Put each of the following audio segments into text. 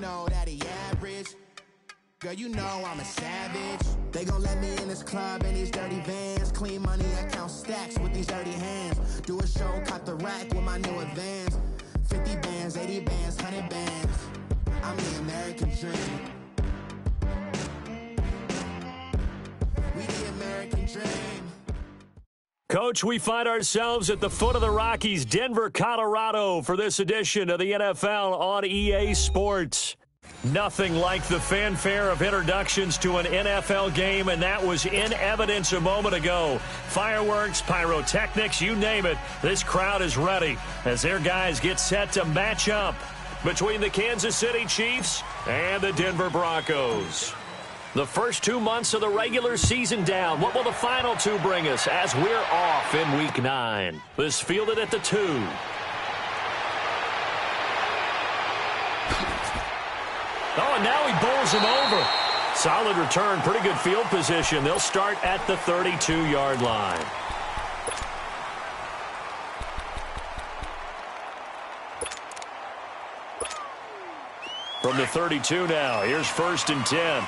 know that he average. Girl, you know I'm a savage. They gon' let me in this club in these dirty vans. Clean money, I count stacks with these dirty hands. Do a show, cop the rack with my new advance. 50 bands, 80 bands, 100 bands. I'm the American dream. We the American dream. Coach, we find ourselves at the foot of the Rockies, Denver, Colorado, for this edition of the NFL on EA Sports. Nothing like the fanfare of introductions to an NFL game, and that was in evidence a moment ago. Fireworks, pyrotechnics, you name it. This crowd is ready as their guys get set to match up between the Kansas City Chiefs and the Denver Broncos. The first 2 months of the regular season down. What will the final two bring us as we're off in Week 9? This fielded at the 2. Oh, and now he bowls him over. Solid return, pretty good field position. They'll start at the 32-yard line. From the 32 now, here's 1st and 10.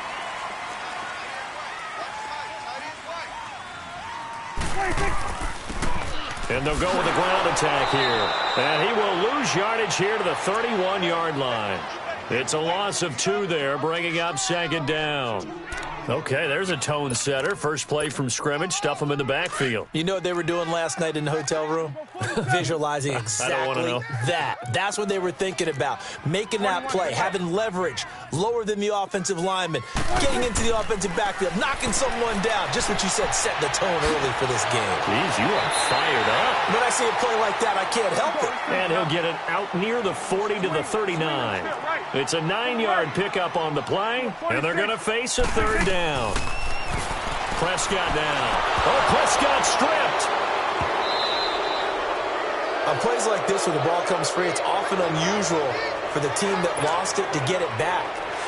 And they'll go with a ground attack here. And he will lose yardage here to the 31-yard line. It's a loss of 2 there, bringing up 2nd down. Okay, there's a tone setter. First play from scrimmage, stuff them in the backfield. You know what they were doing last night in the hotel room? Visualizing exactly that. That's what they were thinking about. Making that play, having leverage, lower than the offensive lineman, getting into the offensive backfield, knocking someone down. Just what you said, set the tone early for this game. Jeez, you are fired up. When I see a play like that, I can't help it. And he'll get it out near the 40 to the 39. It's a 9-yard pickup on the play, and they're going to face a 3rd down. Prescott down. Oh, Prescott stripped. On plays like this where the ball comes free, it's often unusual for the team that lost it to get it back.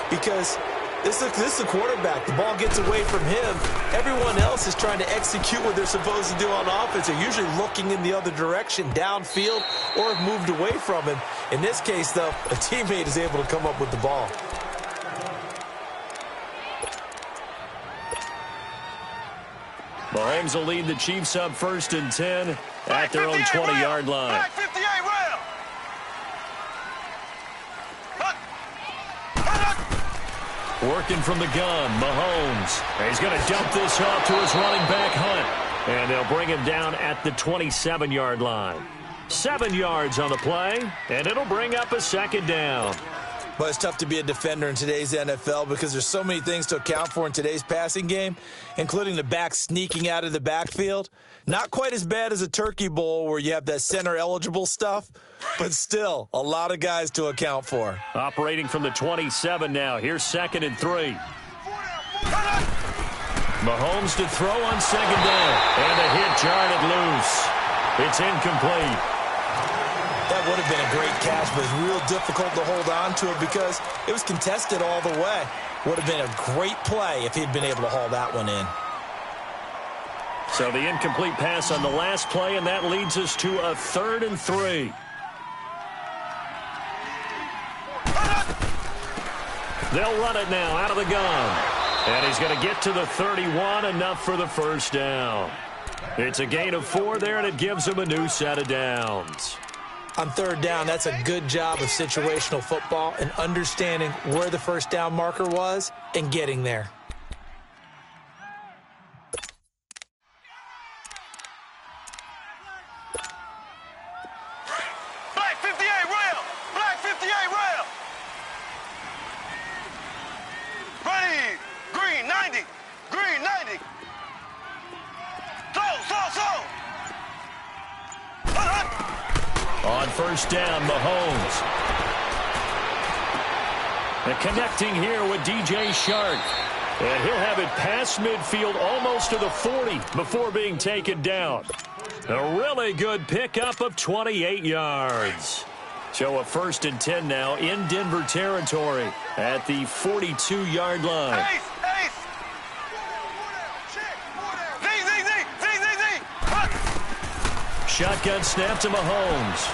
Because this is the quarterback. The ball gets away from him. Everyone else is trying to execute what they're supposed to do on offense. They're usually looking in the other direction, downfield, or have moved away from him. In this case, though, a teammate is able to come up with the ball. Mahomes will lead the Chiefs up 1st and 10 at their own 20-yard line. Working from the gun, Mahomes. He's going to dump this off to his running back, Hunt. And they'll bring him down at the 27-yard line. 7 yards on the play, and it'll bring up a 2nd down. But it's tough to be a defender in today's NFL because there's so many things to account for in today's passing game, including the back sneaking out of the backfield. Not quite as bad as a turkey bowl where you have that center-eligible stuff, but still a lot of guys to account for. Operating from the 27 now. Here's 2nd and 3. Mahomes to throw on 2nd down. And a hit jarred it loose. It's incomplete. That would have been a great catch, but it's real difficult to hold on to it because it was contested all the way. Would have been a great play if he'd been able to haul that one in. So the incomplete pass on the last play, and that leads us to a 3rd and 3. They'll run it now out of the gun. And he's going to get to the 31, enough for the 1st down. It's a gain of 4 there, and it gives him a new set of downs. On 3rd down, that's a good job of situational football and understanding where the 1st down marker was and getting there. Black 58 rail! Black 58 rail! Ready! Green 90! Green 90! Slow! On 1st down, Mahomes. And connecting here with DJ Shark. And he'll have it past midfield almost to the 40 before being taken down. A really good pickup of 28 yards. So a 1st and 10 now in Denver territory at the 42-yard line. Shotgun snap to Mahomes.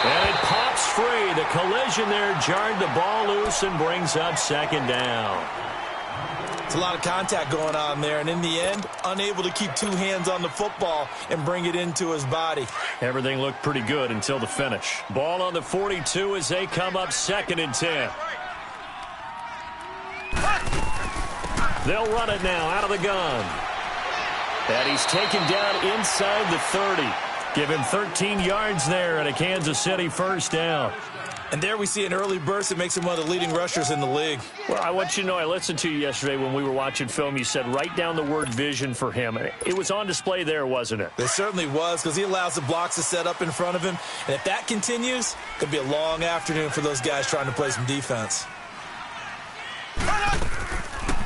And it pops free. The collision there jarred the ball loose and brings up second down. It's a lot of contact going on there, and in the end, unable to keep two hands on the football and bring it into his body. Everything looked pretty good until the finish. Ball on the 42 as they come up 2nd and 10. They'll run it now out of the gun. And he's taken down inside the 30. Give him 13 yards there and a Kansas City first down. And there we see an early burst that makes him one of the leading rushers in the league. Well, I want you to know, I listened to you yesterday when we were watching film. You said write down the word vision for him. It was on display there, wasn't it? It certainly was, because he allows the blocks to set up in front of him. And if that continues, it could be a long afternoon for those guys trying to play some defense.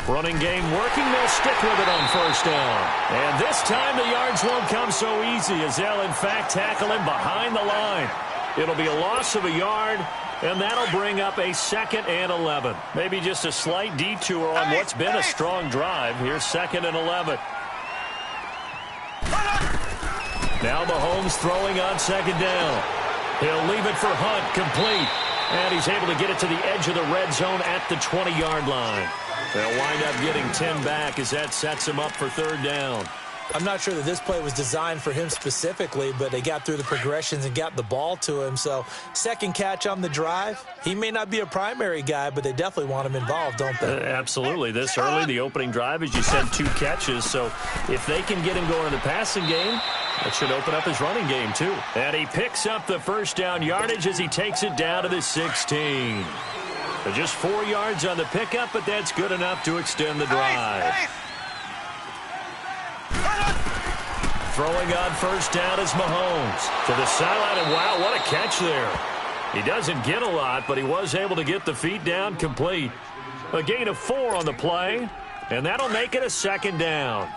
Running game working. They'll stick with it on first down. And this time the yards won't come so easy as they'll, in fact, tackle him behind the line. It'll be a loss of a yard, and that'll bring up a 2nd and 11. Maybe just a slight detour on what's been a strong drive. Here's 2nd and 11. Now Mahomes throwing on 2nd down. He'll leave it for Hunt, complete. And he's able to get it to the edge of the red zone at the 20-yard line. They'll wind up getting 10 back as that sets him up for 3rd down. I'm not sure that this play was designed for him specifically, but they got through the progressions and got the ball to him. So, second catch on the drive. He may not be a primary guy, but they definitely want him involved, don't they? Absolutely. This early, the opening drive, as you said, 2 catches. So, if they can get him going in the passing game, that should open up his running game, too. And he picks up the first down yardage as he takes it down to the 16. So just 4 yards on the pickup, but that's good enough to extend the drive. Throwing on first down is Mahomes to the sideline, and wow, what a catch there. He doesn't get a lot, but he was able to get the feet down complete. A gain of 4 on the play, and that'll make it a 2nd down.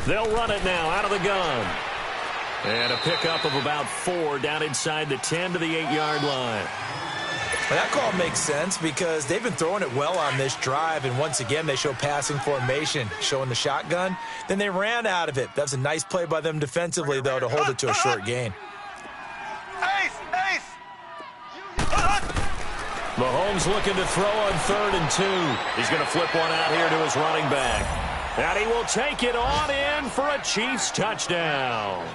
They'll run it now out of the gun. And a pickup of about 4 down inside the 10 to the 8-yard line. Well, that call makes sense because they've been throwing it well on this drive, and once again they show passing formation, showing the shotgun. Then they ran out of it. That's a nice play by them defensively, though, to hold it to a short gain. Mahomes looking to throw on 3rd and 2. He's going to flip one out here to his running back. And he will take it on in for a Chiefs touchdown.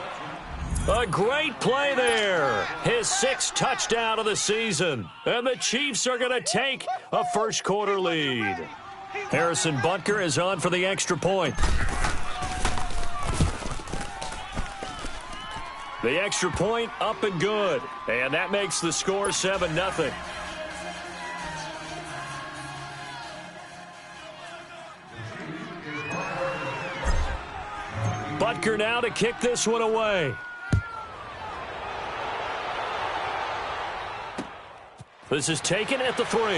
A great play there. His 6th touchdown of the season. And the Chiefs are going to take a first-quarter lead. Harrison Butker is on for the extra point. The extra point up and good. And that makes the score 7-0. Butker now to kick this one away. This is taken at the 3. Well,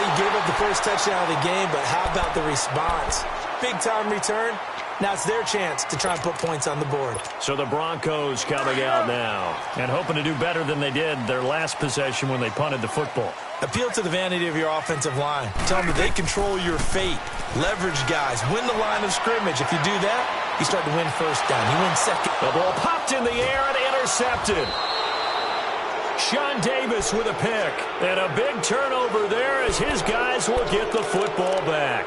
you gave up the first touchdown of the game, but how about the response? Big-time return. Now it's their chance to try and put points on the board. So the Broncos coming out now and hoping to do better than they did their last possession when they punted the football. Appeal to the vanity of your offensive line. Tell them that they control your fate. Leverage guys. Win the line of scrimmage. If you do that, you start to win first down. You win second. The ball popped in the air and intercepted. Sean Davis with a pick. And a big turnover there as his guys will get the football back.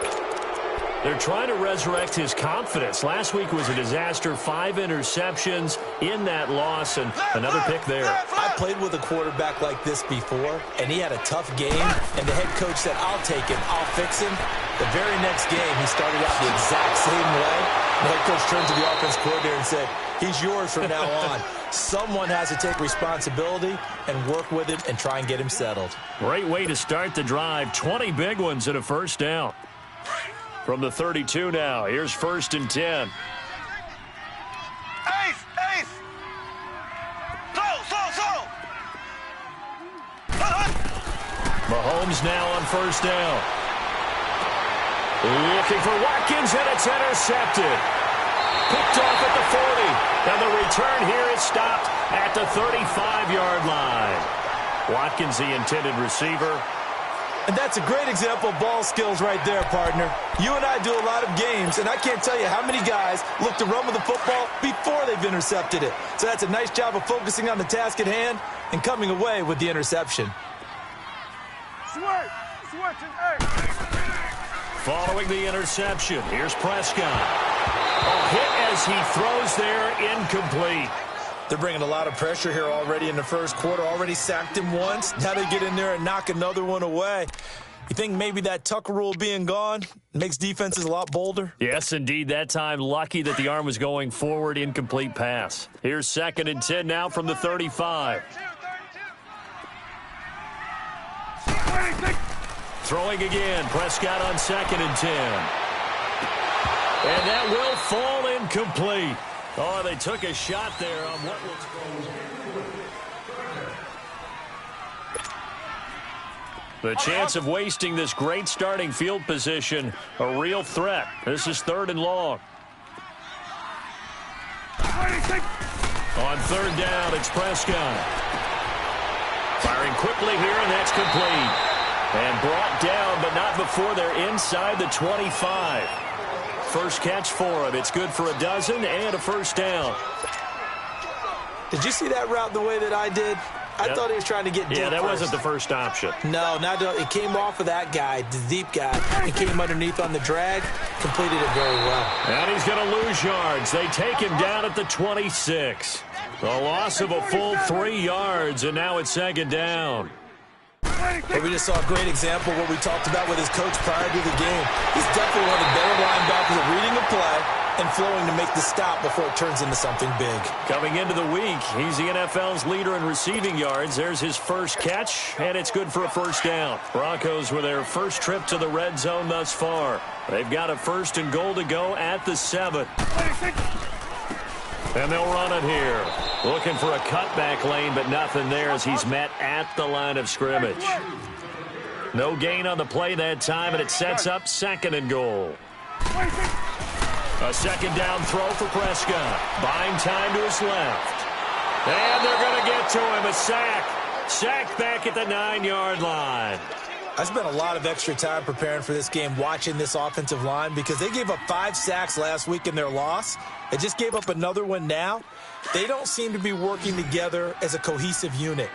They're trying to resurrect his confidence. Last week was a disaster. 5 interceptions in that loss, and another pick there. I played with a quarterback like this before, and he had a tough game, and the head coach said, I'll take him, I'll fix him. The very next game, he started out the exact same way. The head coach turned to the offense coordinator and said, he's yours from now on. Someone has to take responsibility and work with him and try and get him settled. Great way to start the drive. 20 big ones and a first down. From the 32 now, here's 1st and 10. Ace! Slow! Mahomes now on first down. Looking for Watkins, and it's intercepted. Picked off at the 40. And the return here is stopped at the 35-yard line. Watkins, the intended receiver. And that's a great example of ball skills right there, partner. You and I do a lot of games, and I can't tell you how many guys look to run with the football before they've intercepted it. So that's a nice job of focusing on the task at hand and coming away with the interception. Following the interception, here's Prescott. A hit as he throws there, incomplete. They're bringing a lot of pressure here already in the first quarter. Already sacked him once. Now they get in there and knock another one away. You think maybe that Tucker rule being gone makes defenses a lot bolder? Yes, indeed. That time, lucky that the arm was going forward. Incomplete pass. Here's 2nd and 10 now from the 35. Throwing again. Prescott on 2nd and 10. And that will fall incomplete. Oh, they took a shot there on what was the chance of wasting this great starting field position, a real threat. This is 3rd and long. On 3rd down, it's Prescott. Firing quickly here, and that's complete. And brought down, but not before they're inside the 25. First catch for him. It's good for a dozen and a first down. Did you see that route the way that I did? I thought he was trying to get deep. Yeah, that first. wasn't the first option. No, it came off of that guy, the deep guy. It came underneath on the drag, completed it very well. And he's going to lose yards. They take him down at the 26. A loss of a full 3 yards, and now it's 2nd down. But we just saw a great example of what we talked about with his coach prior to the game. He's definitely one of the better linebackers at reading a play and flowing to make the stop before it turns into something big. Coming into the week, he's the NFL's leader in receiving yards. There's his first catch, and it's good for a first down. Broncos with their first trip to the red zone thus far. They've got a 1st and goal to go at the 7. And they'll run it here. Looking for a cutback lane, but nothing there as he's met at the line of scrimmage. No gain on the play that time, and it sets up 2nd and goal. A 2nd down throw for Prescott. Buying time to his left. And they're going to get to him. A sack. Sacked back at the 9-yard line. I spent a lot of extra time preparing for this game, watching this offensive line, because they gave up 5 sacks last week in their loss. They just gave up another one now. They don't seem to be working together as a cohesive unit.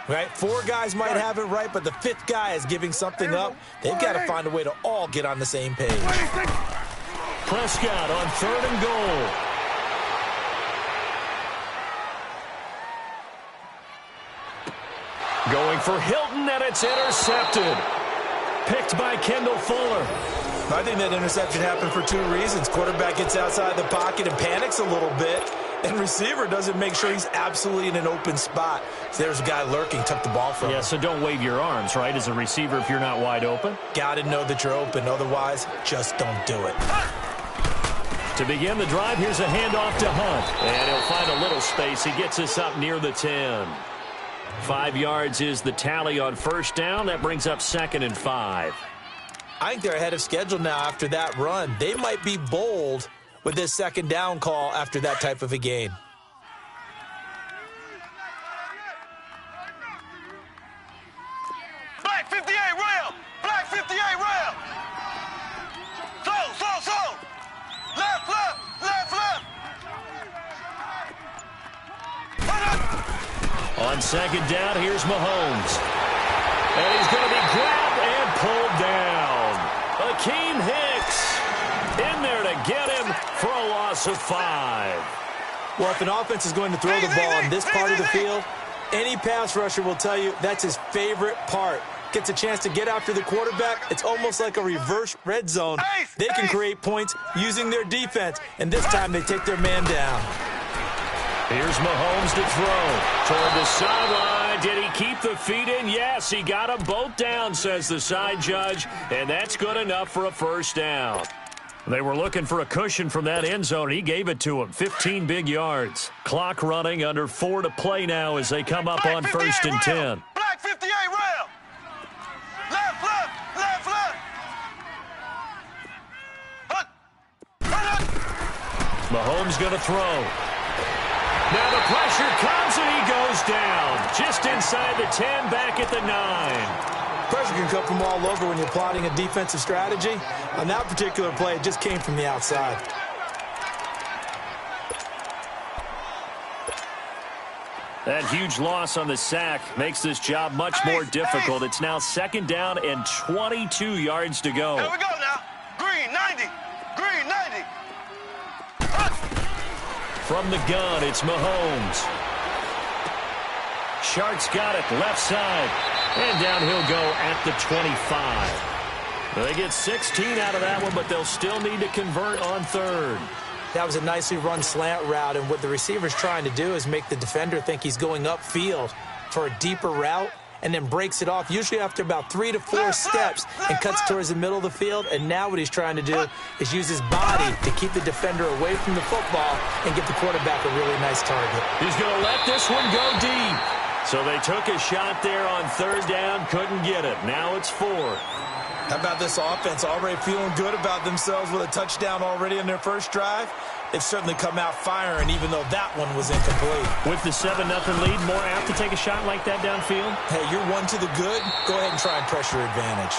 Right? 4 guys might have it right, but the 5th guy is giving something up. They've got to find a way to all get on the same page. Prescott on 3rd and goal. Going for Hilton, and it's intercepted. Picked by Kendall Fuller. I think that interception happened for 2 reasons. Quarterback gets outside the pocket and panics a little bit, and receiver doesn't make sure he's absolutely in an open spot. So there's a guy lurking, took the ball from him. Yeah, so don't wave your arms, right, as a receiver if you're not wide open. Got to know that you're open. Otherwise, just don't do it. To begin the drive, here's a handoff to Hunt. And he'll find a little space. He gets us up near the 10. 5 yards is the tally on 1st down. That brings up 2nd and 5. I think they're ahead of schedule now after that run. They might be bold with this 2nd down call after that type of a game. Black 58 rail. Black 58 rail. Slow. Left. On 2nd down, here's Mahomes. And he's going to be grabbed and pulled down. Akeem Hicks in there to get him for a loss of 5. Well, if an offense is going to throw the ball on this part of the field, any pass rusher will tell you that's his favorite part. Gets a chance to get after the quarterback. It's almost like a reverse red zone. They can create points using their defense, and this time they take their man down. Here's Mahomes to throw toward the sideline. Did he keep the feet in? Yes, he got them both down, says the side judge, and that's good enough for a first down. They were looking for a cushion from that end zone, and he gave it to him. 15 big yards. Clock running, under 4 to play now as they come up on 1st and 10. Black 58 rail. Left. Mahomes going to throw. Now the pressure comes and he goes down. Just inside the 10, back at the 9. Pressure can come from all over when you're plotting a defensive strategy. On that particular play, it just came from the outside. That huge loss on the sack makes this job much more difficult. It's now 2nd down and 22 yards to go. Here we go now. Green, 90. Green, 90. From the gun, it's Mahomes. Shark's got it, left side. And down he'll go at the 25. They get 16 out of that one, but they'll still need to convert on 3rd. That was a nicely run slant route, and what the receiver's trying to do is make the defender think he's going upfield for a deeper route, and then breaks it off, usually after about 3 to 4 steps, and cuts towards the middle of the field. And now what he's trying to do is use his body to keep the defender away from the football and get the quarterback a really nice target. He's going to let this one go deep. So they took a shot there on 3rd down, couldn't get it. Now it's 4th. How about this offense already feeling good about themselves with a touchdown already in their first drive? They've certainly come out firing, even though that one was incomplete. With the 7-0 lead, more apt to take a shot like that downfield? Hey, you're one to the good. Go ahead and try and pressure advantage.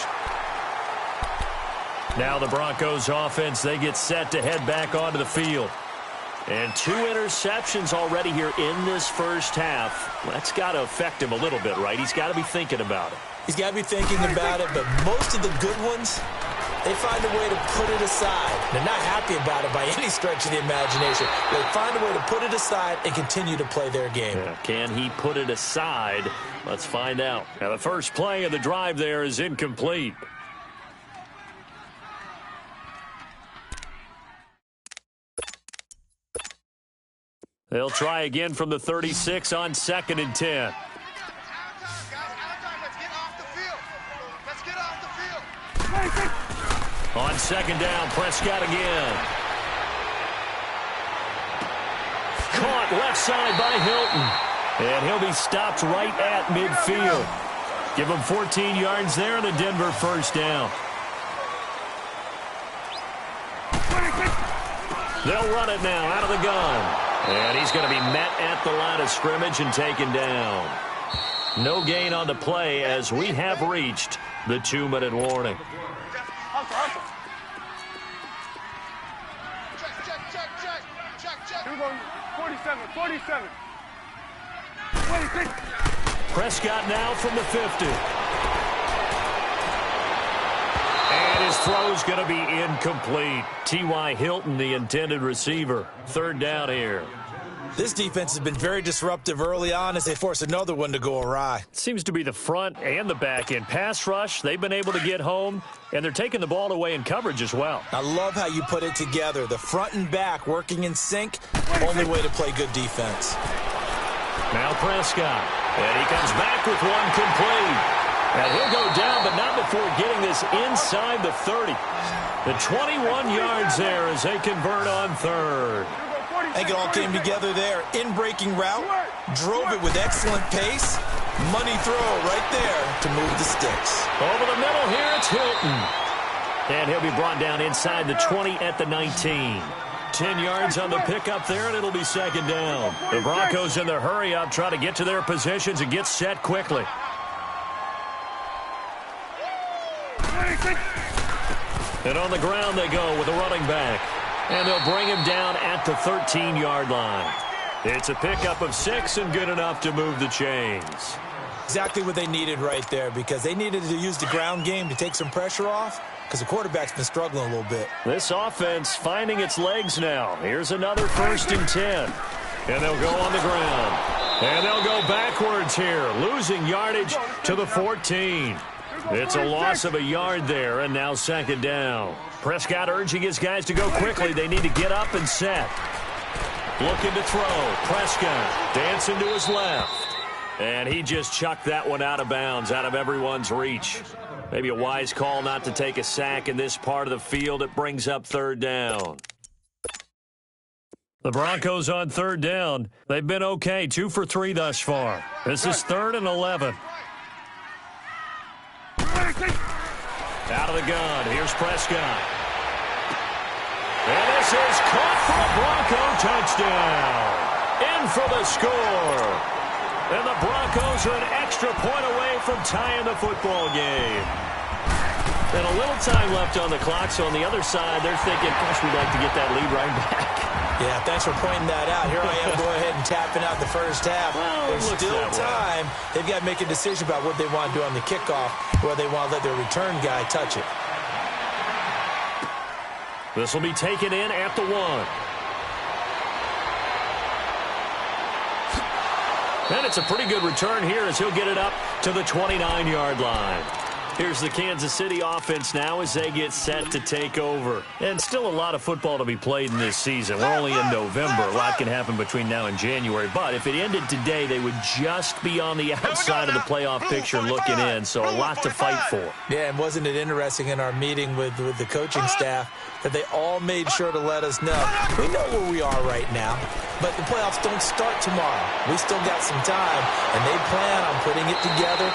Now the Broncos offense, they get set to head back onto the field. And 2 interceptions already here in this first half. That's got to affect him a little bit, right? He's got to be thinking about it. He's got to be thinking about it, but most of the good ones, they find a way to put it aside. They're not happy about it by any stretch of the imagination. They find a way to put it aside and continue to play their game. Yeah, can he put it aside? Let's find out. Now, the first play of the drive there is incomplete. They'll try again from the 36 on 2nd and 10. On 2nd down, Prescott again. Caught left side by Hilton. And he'll be stopped right at midfield. Give him 14 yards there and a Denver first down. They'll run it now out of the gun. And he's going to be met at the line of scrimmage and taken down. No gain on the play as we have reached the 2-minute warning. Here we go. 47. Prescott now from the 50. And his throw's going to be incomplete. T.Y. Hilton, the intended receiver. 3rd down here. This defense has been very disruptive early on as they force another one to go awry. Seems to be the front and the back end. Pass rush, they've been able to get home, and they're taking the ball away in coverage as well. I love how you put it together. The front and back working in sync, only way to play good defense. Now Prescott, and he comes back with one complete. And he'll go down, but not before getting this inside the 30. The 21 yards there as they convert on 3rd. I think it all came together there. In-breaking route, drove it with excellent pace. Money throw right there to move the sticks. Over the middle here, it's Hilton. And he'll be brought down inside the 20 at the 19. 10 yards on the pickup there, and it'll be 2nd down. The Broncos in their hurry-up try to get to their positions and get set quickly. And on the ground they go with a running back. And they'll bring him down at the 13-yard line. It's a pickup of 6 and good enough to move the chains. Exactly what they needed right there, because they needed to use the ground game to take some pressure off, because the quarterback's been struggling a little bit. This offense finding its legs now. Here's another 1st and 10. And they'll go on the ground. And they'll go backwards here, losing yardage to the 14. It's a loss of a yard there, and now 2nd down. Prescott urging his guys to go quickly. They need to get up and set. Looking to throw. Prescott dancing to his left. And he just chucked that one out of bounds, out of everyone's reach. Maybe a wise call not to take a sack in this part of the field. It brings up 3rd down. The Broncos on 3rd down. They've been okay, 2 for 3 thus far. This is 3rd and 11. Out of the gun. Here's Prescott. And this is caught for a Bronco touchdown. in for the score. And the Broncos are an extra point away from tying the football game. And a little time left on the clock, so on the other side, they're thinking, gosh, we'd like to get that lead right back. Yeah, thanks for pointing that out. Here I am going ahead and tapping out the first half. Well, there's still time. They've got to make a decision about what they want to do on the kickoff, or they want to let their return guy touch it. This will be taken in at the 1. And it's a pretty good return here as he'll get it up to the 29-yard line. Here's the Kansas City offense now as they get set to take over. And still a lot of football to be played in this season. We're only in November. A lot can happen between now and January. But if it ended today, they would just be on the outside of the playoff picture looking in. So a lot to fight for. Yeah, and wasn't it interesting in our meeting with the coaching staff that they all made sure to let us know. We know where we are right now, but the playoffs don't start tomorrow. We still got some time, and they plan on putting it together,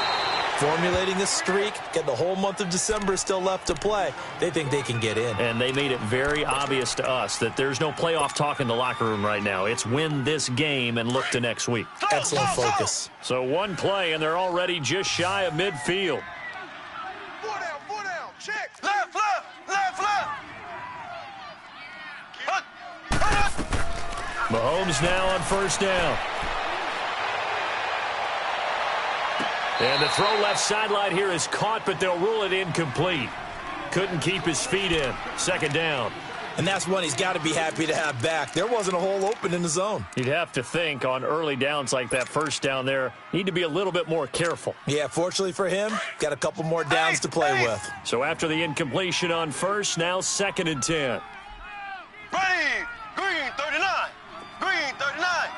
formulating a streak, get the whole month of December still left to play. They think they can get in. And they made it very obvious to us that there's no playoff talk in the locker room right now. It's win this game and look to next week. Excellent focus. So one play, and they're already just shy of midfield. 4 down, check. Left, left, left, left. Mahomes now on first down. And the throw left sideline here is caught, but they'll rule it incomplete. Couldn't keep his feet in. Second down. And that's one he's got to be happy to have back. There wasn't a hole open in the zone. You'd have to think on early downs like that first down there, need to be a little bit more careful. Yeah, fortunately for him, got a couple more downs to play with. So after the incompletion on first, now 2nd and 10. Ready, green 39, green 39.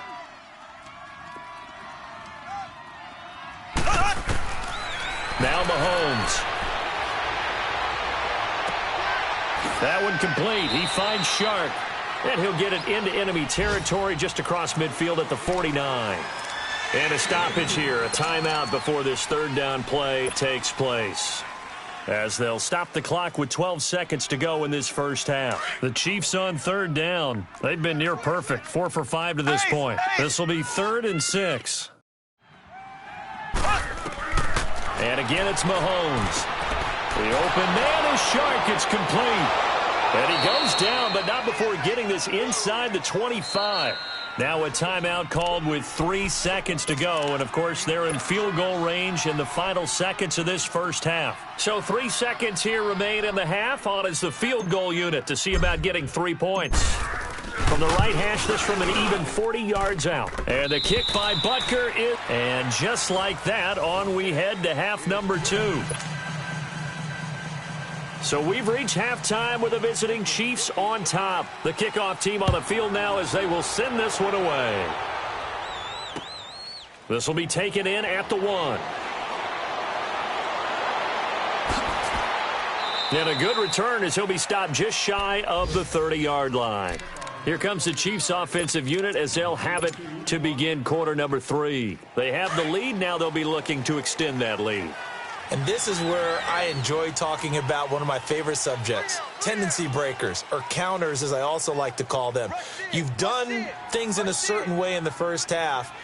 Now Mahomes. That one complete. He finds Shark. And he'll get it into enemy territory just across midfield at the 49. And a stoppage here, a timeout before this third down play takes place. As they'll stop the clock with 12 seconds to go in this first half. The Chiefs on third down. They've been near perfect, 4 for 5 to this point. This will be 3rd and 6. And again, it's Mahomes. The open man is Shark. It's complete. And he goes down, but not before getting this inside the 25. Now a timeout called with 3 seconds to go. And, of course, they're in field goal range in the final seconds of this first half. So 3 seconds here remain in the half. On is the field goal unit to see about getting 3 points. From the right hash, this from an even 40 yards out. And the kick by Butker is... And just like that, on we head to half number 2. So we've reached halftime with the visiting Chiefs on top. The kickoff team on the field now as they will send this one away. This will be taken in at the 1. And a good return as he'll be stopped just shy of the 30-yard line. Here comes the Chiefs offensive unit as they'll have it to begin quarter number 3. They have the lead. Now they'll be looking to extend that lead. And this is where I enjoy talking about one of my favorite subjects, tendency breakers, or counters as I also like to call them. You've done things in a certain way in the first half,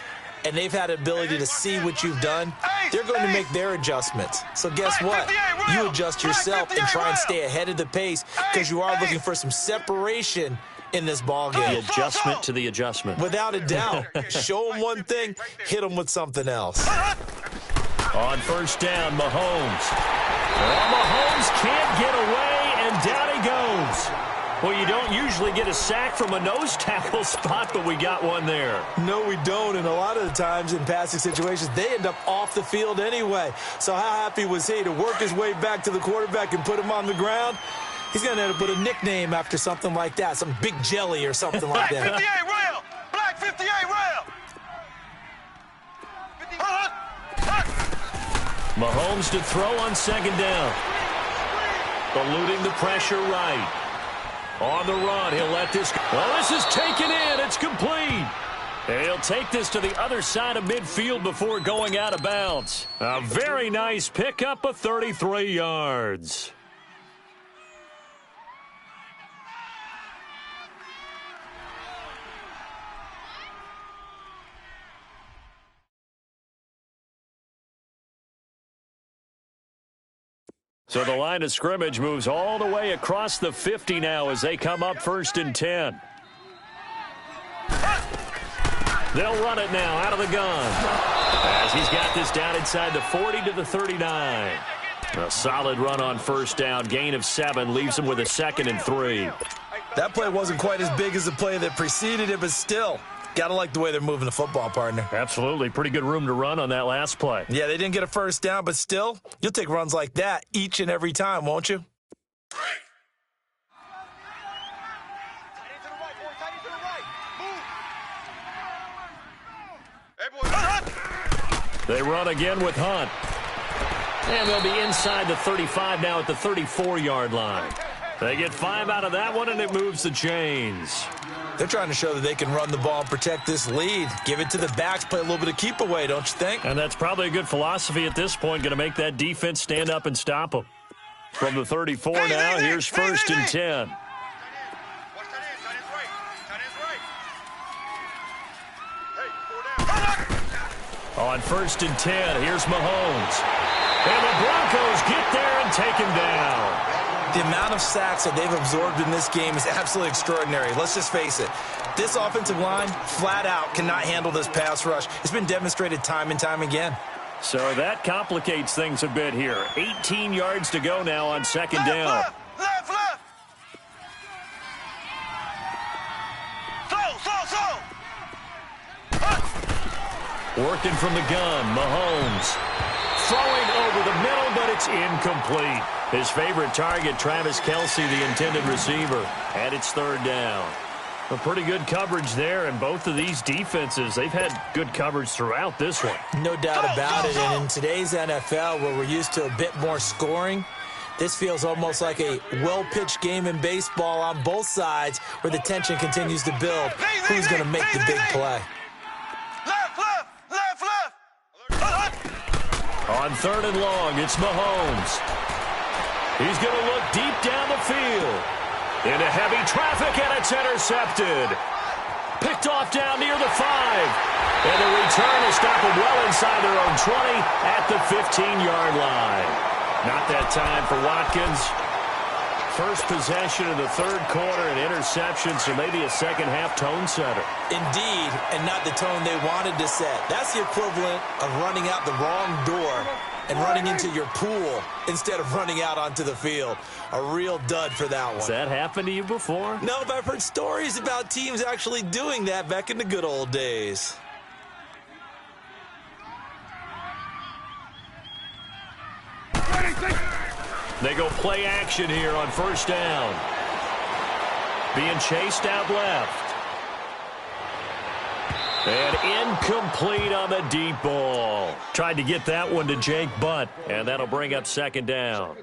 and they've had the ability to see what you've done. They're going to make their adjustments. So guess what? You adjust yourself and try and stay ahead of the pace because you are looking for some separation in this ball game. The adjustment to the adjustment. Without a doubt. Show them one thing, hit them with something else. On first down, Mahomes. Well, Mahomes can't get away, and down he goes. Well, you don't usually get a sack from a nose tackle spot, but we got one there. No, we don't, and a lot of the times in passing situations, they end up off the field anyway. So how happy was he to work his way back to the quarterback and put him on the ground? He's going to have to put a nickname after something like that, some Big Jelly or something like that. Black 58 rail! Black 58 rail! Mahomes to throw on second down. Eluding the pressure right. On the run, he'll let this go. Well, this is taken in. It's complete. And he'll take this to the other side of midfield before going out of bounds. A very nice pickup of 33 yards. So the line of scrimmage moves all the way across the 50 now as they come up 1st and 10. They'll run it now out of the gun as he's got this down inside the 40 to the 39. A solid run on 1st down. Gain of 7 leaves him with a 2nd and 3. That play wasn't quite as big as the play that preceded it, but still, got to like the way they're moving the football, partner. Absolutely. Pretty good room to run on that last play. Yeah, they didn't get a 1st down, but still, you'll take runs like that each and every time, won't you? They run again with Hunt. And they'll be inside the 35 now at the 34-yard line. They get 5 out of that one, and it moves the chains. They're trying to show that they can run the ball and protect this lead. Give it to the backs, play a little bit of keep away, don't you think? And that's probably a good philosophy at this point, going to make that defense stand up and stop them. From the 34 now, here's 1st and 10. On 1st and 10, here's Mahomes. And the Broncos get there and take him down. The amount of sacks that they've absorbed in this game is absolutely extraordinary. Let's just face it. This offensive line, flat out, cannot handle this pass rush. It's been demonstrated time and time again. So that complicates things a bit here. 18 yards to go now on 2nd down. Left. Slow. Working from the gun, Mahomes. Throwing over the middle, but it's incomplete. His favorite target, Travis Kelce, the intended receiver. And it's 3rd down. A pretty good coverage there, and both of these defenses, they've had good coverage throughout this one. No doubt about it, and in today's NFL, where we're used to a bit more scoring, this feels almost like a well-pitched game in baseball on both sides where the tension continues to build. Who's going to make the big play? On 3rd and long, it's Mahomes. He's going to look deep down the field. Into heavy traffic, and it's intercepted. Picked off down near the 5. And the return will stop them well inside their own 20 at the 15-yard line. Not that time for Watkins. First possession of the 3rd quarter, an interception, so maybe a second-half tone setter. Indeed, and not the tone they wanted to set. That's the equivalent of running out the wrong door and running into your pool instead of running out onto the field. A real dud for that one. Has that happened to you before? No, but I've heard stories about teams actually doing that back in the good old days. They go play action here on 1st down. Being chased out left. And incomplete on the deep ball. Tried to get that one to Jake Butt, and that'll bring up 2nd down.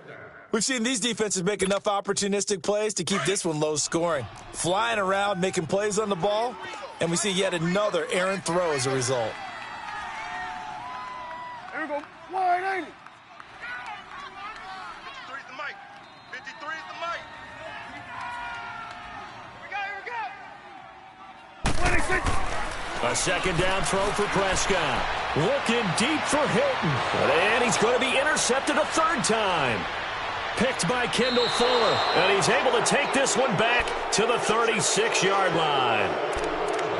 We've seen these defenses make enough opportunistic plays to keep this one low scoring. Flying around, making plays on the ball, and we see yet another errant throw as a result. Here we go. 180. 53's the mic. 53's the mic. Here we go. 26. A 2nd down throw for Prescott. Looking deep for Hilton. And he's going to be intercepted a 3rd time. Picked by Kendall Fuller. And he's able to take this one back to the 36-yard line.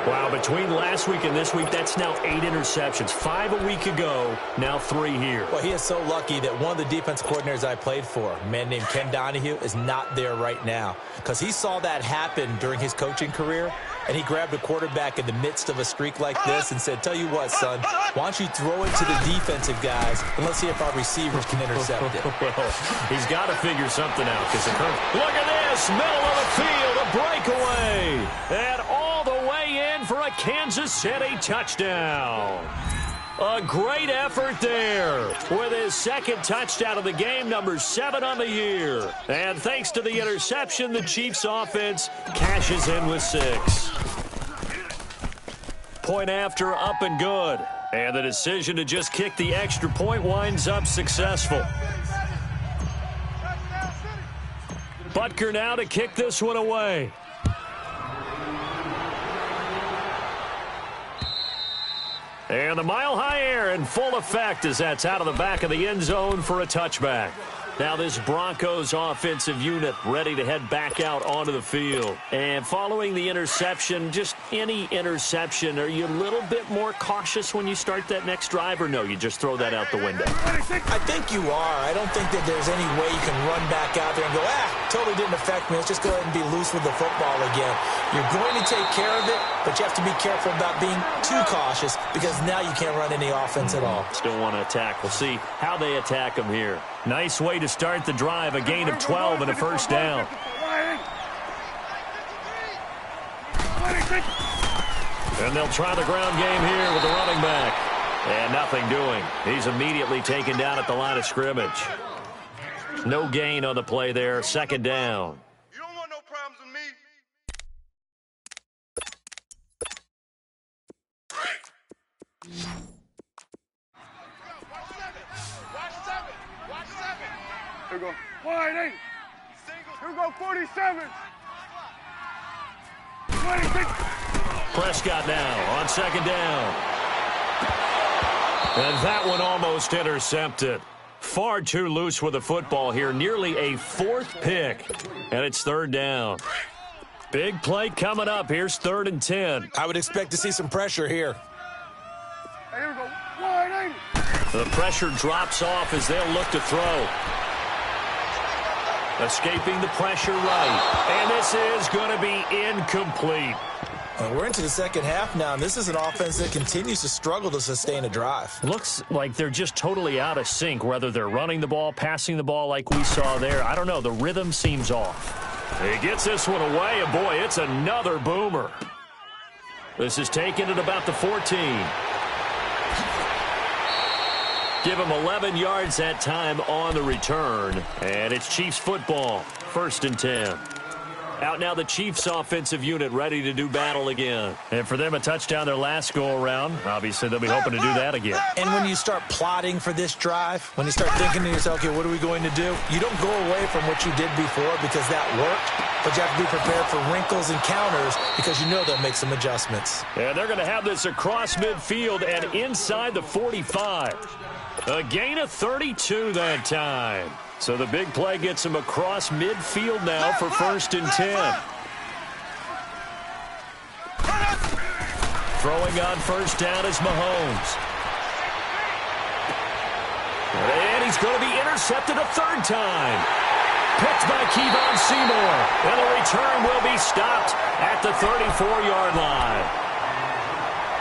Wow, between last week and this week, that's now 8 interceptions. 5 a week ago, now 3 here. Well, he is so lucky that one of the defense coordinators I played for, a man named Ken Donahue, is not there right now. Because he saw that happen during his coaching career, and he grabbed a quarterback in the midst of a streak like this and said, tell you what, son, why don't you throw it to the defensive guys, and let's see if our receivers can intercept it. Well, he's got to figure something out. Look at this, middle of the field, a breakaway. And all the way in for a Kansas City touchdown. A great effort there with his 2nd touchdown of the game, number 7 on the year. And thanks to the interception, the Chiefs offense cashes in with 6. Point after, up and good. And the decision to just kick the extra point winds up successful. Butker now to kick this one away. And the mile-high air in full effect as that's out of the back of the end zone for a touchback. Now this Broncos offensive unit ready to head back out onto the field. And following the interception, just any interception, are you a little bit more cautious when you start that next drive, or no, you just throw that out the window? I think you are. I don't think that there's any way you can run back out there and go, totally didn't affect me. Let's just go ahead and be loose with the football again. You're going to take care of it, but you have to be careful about being too cautious because now you can't run any offense at all. Still want to attack. We'll see how they attack them here. Nice way to start the drive, a gain of 12 and a first down. And they'll try the ground game here with the running back. And nothing doing. He's immediately taken down at the line of scrimmage. No gain on the play there. Second down. You don't want no problems with me. Here we go. Wide 8. Here we go, 47. 26. Prescott now on second down. And that one almost intercepted. Far too loose with the football here. Nearly a fourth pick. And it's third down. Big play coming up. Here's 3rd and 10. I would expect to see some pressure here. Hey, here we go. Wide 8. The pressure drops off as they'll look to throw. Escaping the pressure right. And this is going to be incomplete. We're into the second half now, and this is an offense that continues to struggle to sustain a drive. Looks like they're just totally out of sync, whether they're running the ball, passing the ball like we saw there. I don't know. The rhythm seems off. He gets this one away, and boy, it's another boomer. This is taken at about the 14. Give him 11 yards that time on the return. And it's Chiefs football. 1st and 10. Out now the Chiefs offensive unit ready to do battle again. And for them, a touchdown their last go-around. Obviously, they'll be hoping to do that again. And when you start plotting for this drive, when you start thinking to yourself, okay, what are we going to do? You don't go away from what you did before because that worked. But you have to be prepared for wrinkles and counters because you know they'll make some adjustments. And they're going to have this across midfield and inside the 45. A gain of 32 that time. So the big play gets him across midfield now for 1st and 10. Throwing on first down is Mahomes. And he's going to be intercepted a 3rd time. Picked by Kevon Seymour. And the return will be stopped at the 34-yard line.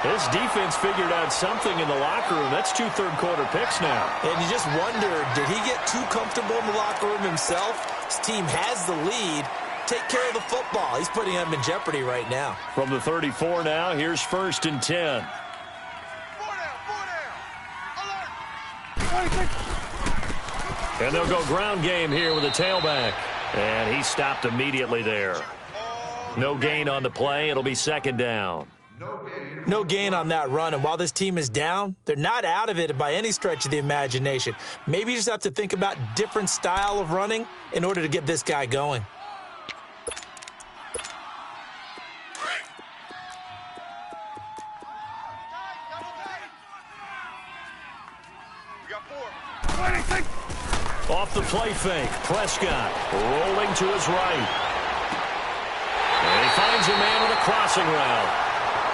This defense figured out something in the locker room. That's 2 third-quarter picks now. And you just wonder, did he get too comfortable in the locker room himself? His team has the lead. Take care of the football. He's putting them in jeopardy right now. From the 34 now, here's 1st and 10. 26. And they'll go ground game here with a tailback. And he stopped immediately there. No gain on the play. It'll be 2nd down. No gain on that run, and while this team is down, they're not out of it by any stretch of the imagination. Maybe you just have to think about different style of running in order to get this guy going. We got 4. 26. Off the play fake, Prescott rolling to his right. And he finds a man with a crossing route.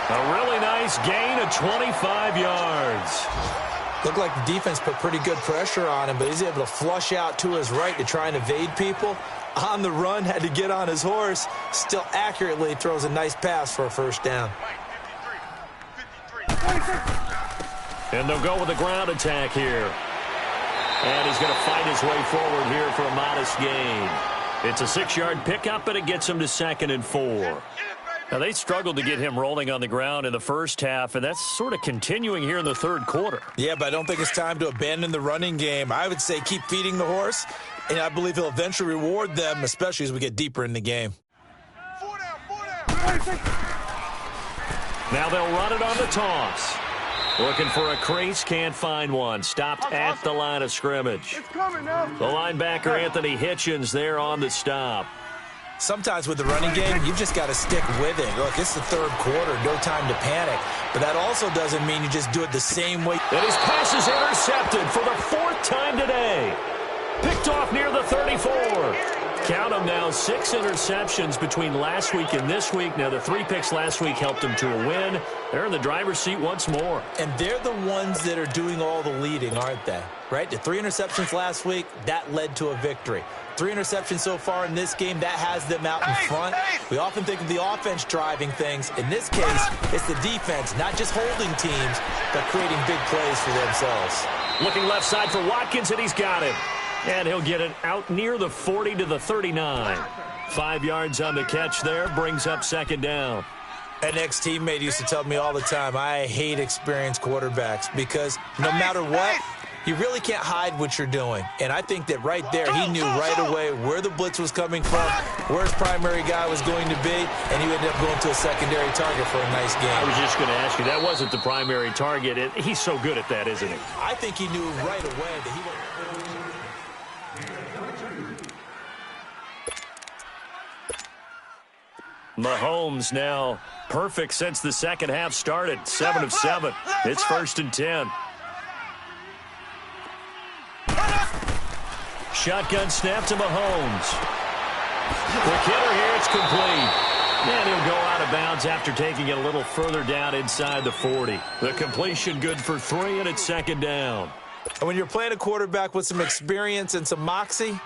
A really nice gain of 25 yards. Looked like the defense put pretty good pressure on him, but he's able to flush out to his right to try and evade people. On the run, had to get on his horse. Still accurately throws a nice pass for a 1st down. 26. And they'll go with the ground attack here. And he's going to fight his way forward here for a modest gain. It's a 6-yard pickup, but it gets him to 2nd and 4. Now, they struggled to get him rolling on the ground in the first half, and that's sort of continuing here in the 3rd quarter. Yeah, but I don't think it's time to abandon the running game. I would say keep feeding the horse, and I believe he'll eventually reward them, especially as we get deeper in the game. 4 down. 26. Now they'll run it on the toss. Looking for a crease, can't find one. Stopped at the line of scrimmage. It's coming now. The linebacker, Anthony Hitchens, there on the stop. Sometimes with the running game, you've just got to stick with it. Look, it's the 3rd quarter, no time to panic. But that also doesn't mean you just do it the same way. And his pass is intercepted for the 4th time today. Picked Picked off near the 34. Count them now, 6 interceptions between last week and this week. Now, the 3 picks last week helped them to a win. They're in the driver's seat once more. And they're the ones that are doing all the leading, aren't they? Right? The 3 interceptions last week, that led to a victory. 3 interceptions so far in this game, that has them out in front. We often think of the offense driving things. In this case, it's the defense, not just holding teams, but creating big plays for themselves. Looking left side for Watkins, and he's got it. And he'll get it out near the 40 to the 39. 5 yards on the catch there, brings up second down. An ex-teammate used to tell me all the time, I hate experienced quarterbacks because no matter what, you really can't hide what you're doing. And I think that right there, he knew right away where the blitz was coming from, where his primary guy was going to be, and he ended up going to a secondary target for a nice game. I was just going to ask you, that wasn't the primary target. He's so good at that, isn't he? I think he knew right away that he was... Mahomes now perfect since the second half started. 7 of 7. It's 1st and 10. Shotgun snap to Mahomes. The killer here, it's complete. And he'll go out of bounds after taking it a little further down inside the 40. The completion good for 3, and it's second down. And when you're playing a quarterback with some experience and some moxie,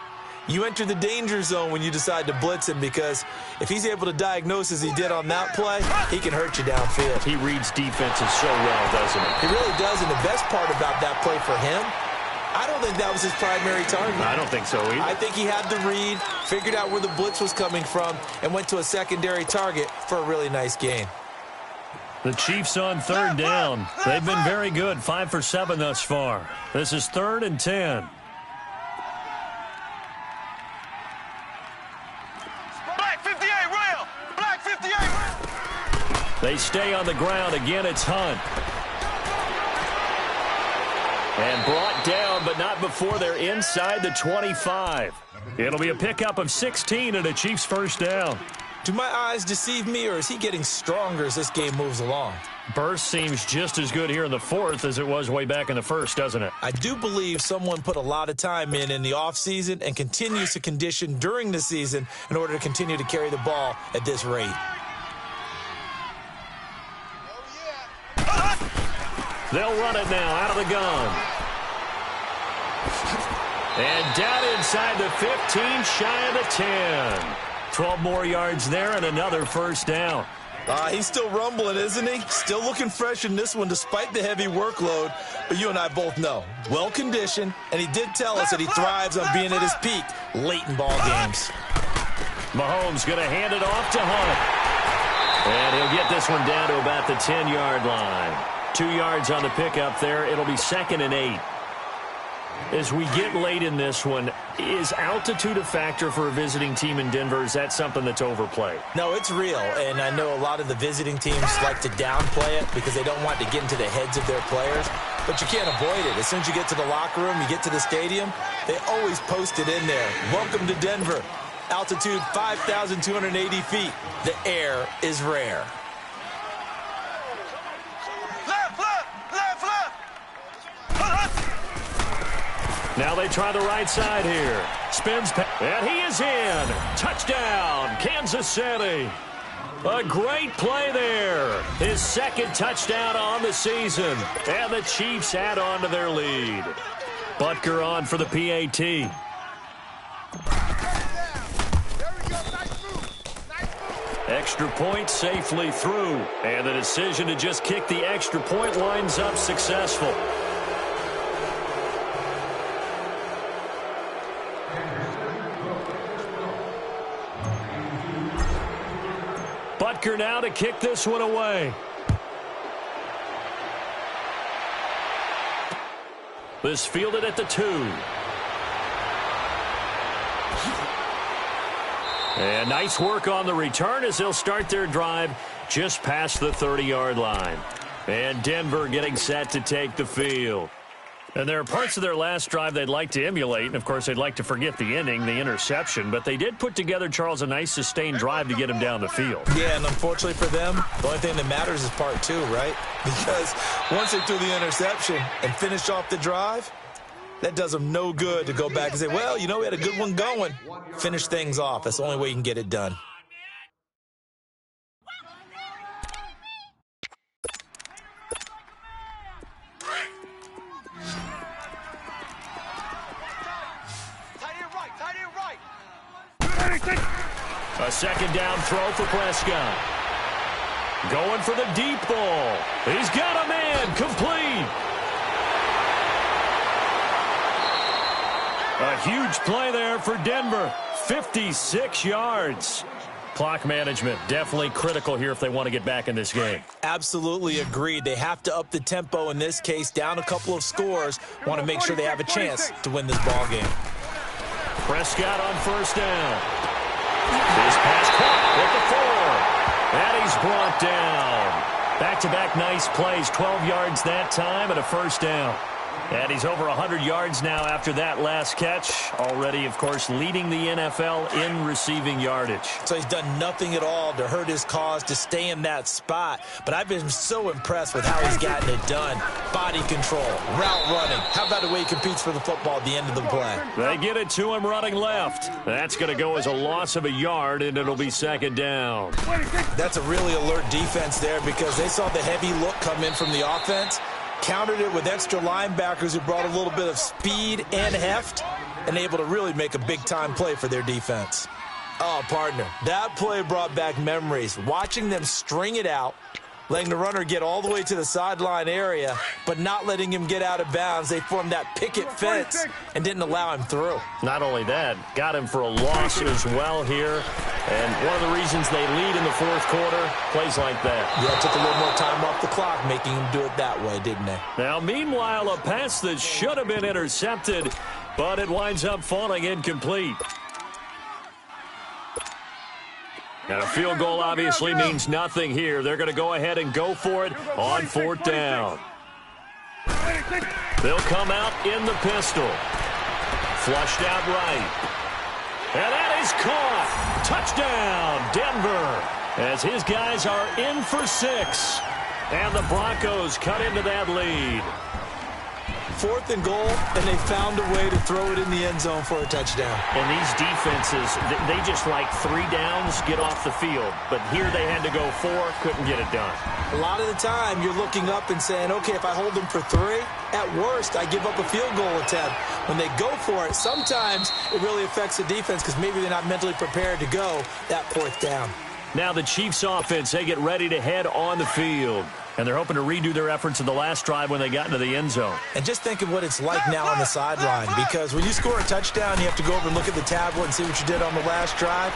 you enter the danger zone when you decide to blitz him, because if he's able to diagnose as he did on that play, he can hurt you downfield. He reads defenses so well, doesn't he? He really does, and the best part about that play for him, I don't think that was his primary target. I don't think so either. I think he had the read, figured out where the blitz was coming from, and went to a secondary target for a really nice gain. The Chiefs on 3rd down. They've been very good, 5 for 7 thus far. This is 3rd and 10. They stay on the ground. Again, it's Hunt. And brought down, but not before they're inside the 25. It'll be a pickup of 16 and a Chiefs first down. Do my eyes deceive me, or is he getting stronger as this game moves along? Burst seems just as good here in the 4th as it was way back in the 1st, doesn't it? I do believe someone put a lot of time in the offseason and continues to condition during the season in order to continue to carry the ball at this rate. They'll run it now out of the gun. And down inside the 15, shy of the 10. 12 more yards there and another first down. He's still rumbling, isn't he? Still looking fresh in this one despite the heavy workload. But you and I both know, well-conditioned, and he did tell us that he thrives on being at his peak late in ball games. Mahomes going to hand it off to Hunt. And he'll get this one down to about the 10-yard line. 2 yards on the pickup there. It'll be 2nd and 8. As we get late in this one, is altitude a factor for a visiting team in Denver? Is that something that's overplayed? No, it's real, and I know a lot of the visiting teams like to downplay it because they don't want to get into the heads of their players, but you can't avoid it. As soon as you get to the locker room, you get to the stadium, they always post it in there. Welcome to Denver. Altitude 5,280 feet. The air is rare. Now they try the right side here. Spins, and he is in. Touchdown, Kansas City. A great play there. His 2nd touchdown on the season. And the Chiefs add on to their lead. Butker on for the PAT. Extra point safely through. And the decision to just kick the extra point lines up successful. Butker now to kick this one away. This fielded at the 2. And nice work on the return as they'll start their drive just past the 30-yard line. And Denver getting set to take the field. And there are parts of their last drive they'd like to emulate. And, of course, they'd like to forget the ending, the interception. But they did put together, Charles, a nice sustained drive to get him down the field. Yeah, and unfortunately for them, the only thing that matters is part 2, right? Because once they threw the interception and finished off the drive, That does them no good to go back and say, well, you know, we had a good one going. Finish things off. That's the only way you can get it done. A second down throw for Prescott. Going for the deep ball. He's got a man. Complete. A huge play there for Denver. 56 yards. Clock management definitely critical here if they want to get back in this game. Absolutely agreed. They have to up the tempo in this case, down a couple of scores. Want to make sure they have a chance to win this ball game. Prescott on first down. This pass caught at the 4. And he's brought down. Back-to-back nice plays. 12 yards that time and a first down. And he's over 100 yards now after that last catch. Already, of course, leading the NFL in receiving yardage. So he's done nothing at all to hurt his cause, to stay in that spot. But I've been so impressed with how he's gotten it done. Body control, route running. How about the way he competes for the football at the end of the play? They get it to him running left. That's going to go as a loss of a yard, and it'll be second down. That's a really alert defense there because they saw the heavy look come in from the offense. Countered it with extra linebackers who brought a little bit of speed and heft and able to really make a big-time play for their defense. Oh, partner, that play brought back memories. Watching them string it out, letting the runner get all the way to the sideline area, but not letting him get out of bounds. They formed that picket fence and didn't allow him through. Not only that, got him for a loss as well here. And one of the reasons they lead in the fourth quarter, plays like that. Yeah, it took a little more time off the clock, making him do it that way, didn't they? Now, meanwhile, a pass that should have been intercepted, but it winds up falling incomplete. And a field goal obviously means nothing here. They're going to go ahead and go for it on fourth down. They'll come out in the pistol. Flushed out right. And that is caught. Touchdown, Denver. As his guys are in for 6. And the Broncos cut into that lead. 4th and goal, and they found a way to throw it in the end zone for a touchdown. And these defenses, they just like 3 downs, get off the field. But here they had to go 4, couldn't get it done. A lot of the time, you're looking up and saying, okay, if I hold them for 3, at worst, I give up a field goal attempt. When they go for it, sometimes it really affects the defense because maybe they're not mentally prepared to go that 4th down. Now the Chiefs offense, they get ready to head on the field. And they're hoping to redo their efforts in the last drive when they got into the end zone. And just think of what it's like now on the sideline, because when you score a touchdown, you have to go over and look at the tablet and see what you did on the last drive.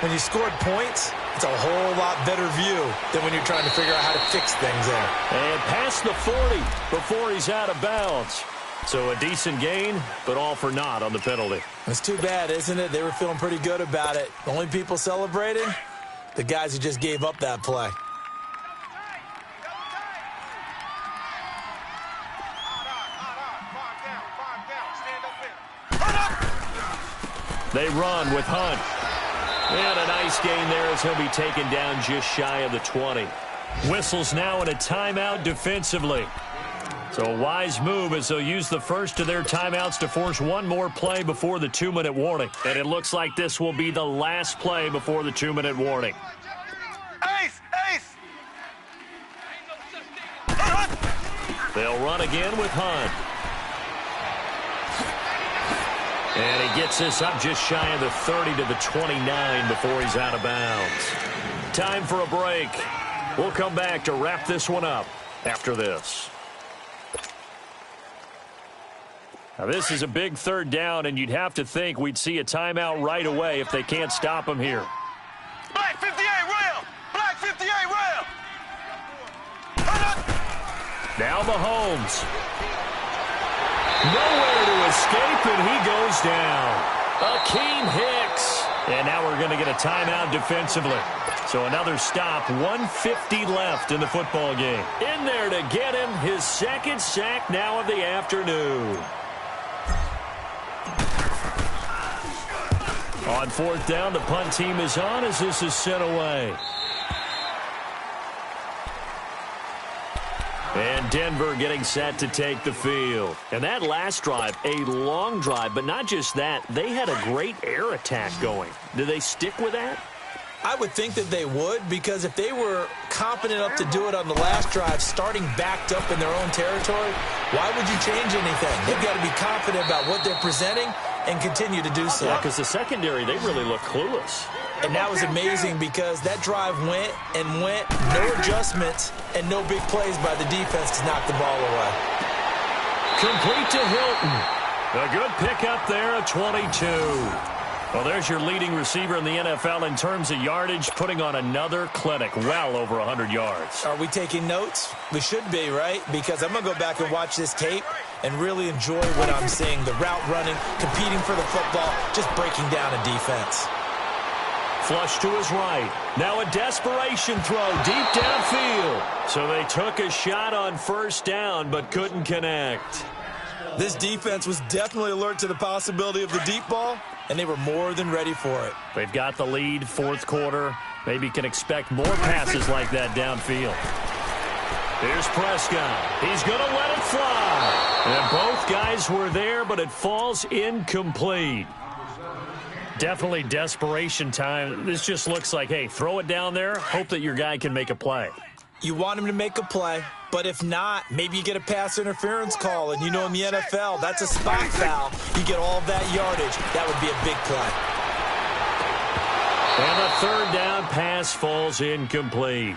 When you scored points, it's a whole lot better view than when you're trying to figure out how to fix things there. And past the 40 before he's out of bounds. So a decent gain, but all for naught on the penalty. It's too bad, isn't it? They were feeling pretty good about it. The only people celebrating, the guys who just gave up that play. They run with Hunt. And a nice gain there as he'll be taken down just shy of the 20. Whistles now in a timeout defensively. So a wise move as they'll use the first of their timeouts to force one more play before the 2-minute warning. And it looks like this will be the last play before the 2-minute warning. Ace! Ace! They'll run again with Hunt. And he gets this up just shy of the 30 to the 29 before he's out of bounds. Time for a break. We'll come back to wrap this one up after this. Now, this is a big 3rd down, and you'd have to think we'd see a timeout right away if they can't stop him here. Black 58 rail! Black 58 rail! Now Mahomes. Nowhere to escape, and he goes down. Akeem Hicks. And now we're going to get a timeout defensively. So another stop, 1:50 left in the football game. In there to get him, his 2nd sack now of the afternoon. On 4th down, the punt team is on as this is sent away. And Denver getting set to take the field. And that last drive, a long drive, but not just that. They had a great air attack going. Do they stick with that? I would think that they would, because if they were confident enough to do it on the last drive, starting backed up in their own territory, why would you change anything? They've got to be confident about what they're presenting and continue to do so. Yeah, because the secondary, they really look clueless. And that was amazing because that drive went and went, no adjustments, and no big plays by the defense to knock the ball away. Complete to Hilton. A good pickup there at 22. Well, there's your leading receiver in the NFL in terms of yardage, putting on another clinic, well over 100 yards. Are we taking notes? We should be, right? Because I'm going to go back and watch this tape and really enjoy what I'm seeing. The route running, competing for the football, just breaking down a defense. Flush to his right. Now a desperation throw deep downfield. So they took a shot on first down but couldn't connect. This defense was definitely alert to the possibility of the deep ball, and they were more than ready for it. They've got the lead, fourth quarter. Maybe can expect more passes like that downfield. Here's Prescott. He's going to let it fly. And both guys were there, but it falls incomplete. Definitely desperation time. This just looks like, hey, throw it down there, hope that your guy can make a play. You want him to make a play, but if not, maybe you get a pass interference call, and you know in the NFL, that's a spot foul. You get all of that yardage. That would be a big play. And the third down pass falls incomplete.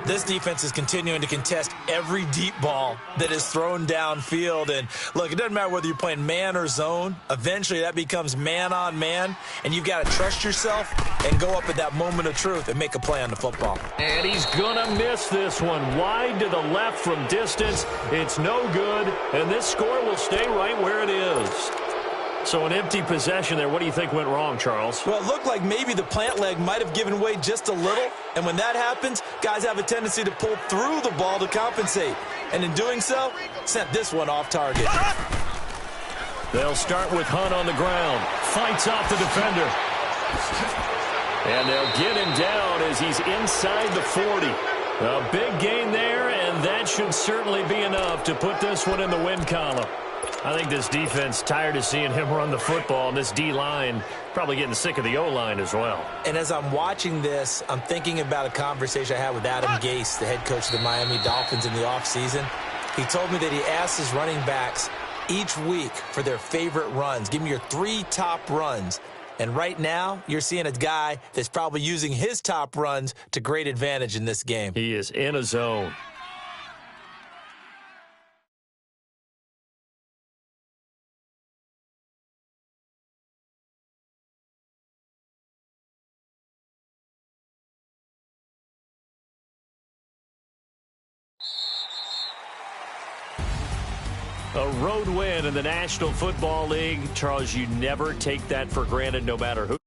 This defense is continuing to contest every deep ball that is thrown downfield. And, look, it doesn't matter whether you're playing man or zone. Eventually, that becomes man-on-man, and you've got to trust yourself and go up at that moment of truth and make a play on the football. And he's going to miss this one. Wide to the left from distance. It's no good, and this score will stay right where it is. So an empty possession there. What do you think went wrong, Charles? Well, it looked like maybe the plant leg might have given way just a little. And when that happens, guys have a tendency to pull through the ball to compensate. And in doing so, sent this one off target. They'll start with Hunt on the ground. Fights off the defender. And they'll get him down as he's inside the 40. A big gain there, and that should certainly be enough to put this one in the win column. I think this defense tired of seeing him run the football, and this D-line probably getting sick of the O-line as well. And as I'm watching this, I'm thinking about a conversation I had with Adam Gase, the head coach of the Miami Dolphins in the offseason. He told me that he asked his running backs each week for their favorite runs. Give me your 3 top runs. And right now, you're seeing a guy that's probably using his top runs to great advantage in this game. He is in a zone. A road win in the National Football League. Charles, you never take that for granted no matter who.